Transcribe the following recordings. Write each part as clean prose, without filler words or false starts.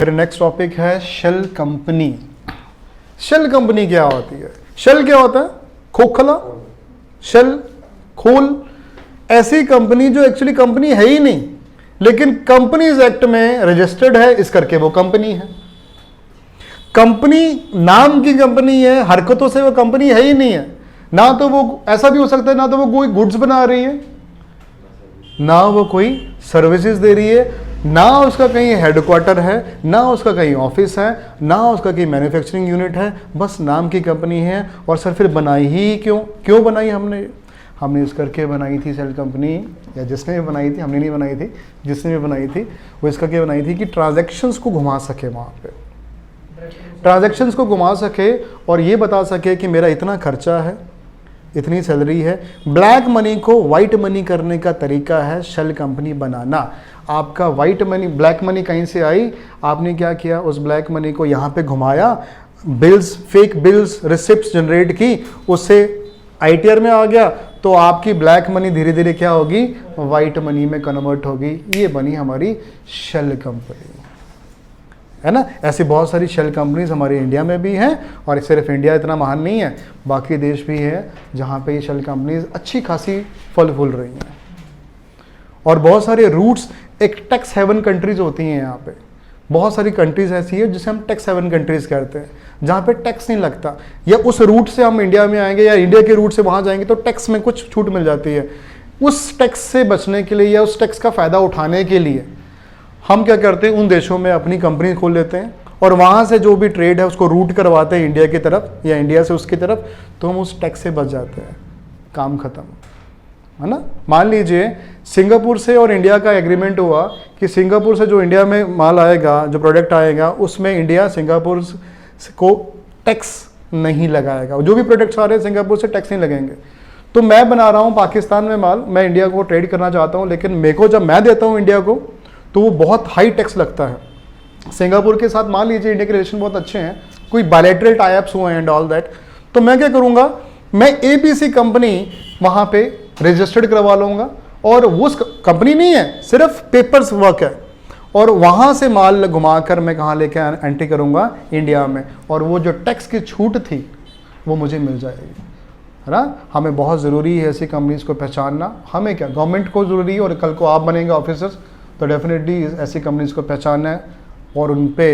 फिर next topic है shell company. Shell company क्या होती है? शेल क्या होता है? खोखला, शेल, खोल। ऐसी कंपनी जो एक्चुअली कंपनी है ही नहीं, लेकिन कंपनीज एक्ट में रजिस्टर्ड है, इस करके वो कंपनी है। कंपनी नाम की कंपनी है, हरकतों से वो कंपनी है ही नहीं है। ना तो वो, ऐसा भी हो सकता है, ना तो वो कोई गुड्स बना रही है, ना वो कोई सर्विसेज दे रही है, ना उसका कहीं हेडक्वार्टर है, ना उसका कहीं ऑफिस है, ना उसका कहीं मैन्युफैक्चरिंग यूनिट है, बस नाम की कंपनी है। और सर फिर बनाई ही क्यों बनाई हमने इस करके बनाई थी सेल कंपनी, या जिसने भी बनाई थी, हमने नहीं बनाई थी, जिसने भी बनाई थी वो इस करके बनाई थी कि ट्रांजैक्शंस को घुमा सके, वहाँ पे ट्रांजैक्शंस को घुमा सके और ये बता सके कि मेरा इतना खर्चा है, इतनी सैलरी है। ब्लैक मनी को वाइट मनी करने का तरीका है शेल कंपनी बनाना। आपका वाइट मनी, ब्लैक मनी कहीं से आई, आपने क्या किया, उस ब्लैक मनी को यहाँ पे घुमाया, bills, fake bills, receipts generate की, उससे आईटीआर में आ गया, तो आपकी ब्लैक मनी धीरे धीरे क्या होगी, वाइट मनी में कन्वर्ट होगी। ये बनी हमारी शेल कंपनी, है ना। ऐसी बहुत सारी शेल कंपनीज हमारे इंडिया में भी हैं, और सिर्फ इंडिया इतना महान नहीं है, बाकी देश भी है जहाँ पे ये शेल कंपनीज अच्छी खासी फल फूल रही हैं। और बहुत सारे रूट्स, एक टैक्स हेवन कंट्रीज होती हैं यहाँ पे, बहुत सारी कंट्रीज ऐसी है जिसे हम टैक्स हेवन कंट्रीज कहते हैं, जहाँ पे टैक्स नहीं लगता। या उस रूट से हम इंडिया में आएंगे या इंडिया के रूट से वहाँ जाएंगे तो टैक्स में कुछ छूट मिल जाती है। उस टैक्स से बचने के लिए या उस टैक्स का फ़ायदा उठाने के लिए हम क्या करते हैं, उन देशों में अपनी कंपनी खोल लेते हैं और वहाँ से जो भी ट्रेड है उसको रूट करवाते हैं इंडिया की तरफ या इंडिया से उसकी तरफ, तो हम उस टैक्स से बच जाते हैं, काम खत्म, है ना। मान लीजिए सिंगापुर से और इंडिया का एग्रीमेंट हुआ कि सिंगापुर से जो इंडिया में माल आएगा, जो प्रोडक्ट आएगा, उसमें इंडिया सिंगापुर को टैक्स नहीं लगाएगा। जो भी प्रोडक्ट्स आ रहे हैं सिंगापुर से टैक्स नहीं लगेंगे। तो मैं बना रहा हूँ पाकिस्तान में माल, मैं इंडिया को ट्रेड करना चाहता हूँ, लेकिन मेरे को जब मैं देता हूँ इंडिया को तो वो बहुत हाई टैक्स लगता है। सिंगापुर के साथ मान लीजिए इंडिया के रिलेशन बहुत अच्छे हैं, कोई बायलैटरल टाई-अप्स हुए हैं एंड ऑल दैट, तो मैं क्या करूँगा, मैं एबीसी कंपनी वहाँ पे रजिस्टर्ड करवा लूँगा, और वो कंपनी नहीं है, सिर्फ पेपर्स वर्क है, और वहाँ से माल घुमाकर मैं कहाँ लेके एंट्री करूँगा, इंडिया में, और वो जो टैक्स की छूट थी वो मुझे मिल जाएगी, है ना। हमें बहुत ज़रूरी है ऐसी कंपनीज़ को पहचानना। हमें क्या, गवर्नमेंट को ज़रूरी है, और कल को आप बनेंगे ऑफिसर्स तो डेफिनेटली ऐसी कंपनीज़ को पहचानना है और उन पे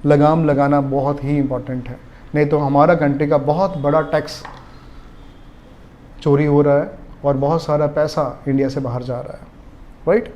लगाम लगाना बहुत ही इम्पोर्टेंट है। नहीं तो हमारा कंट्री का बहुत बड़ा टैक्स चोरी हो रहा है और बहुत सारा पैसा इंडिया से बाहर जा रहा है, राइट।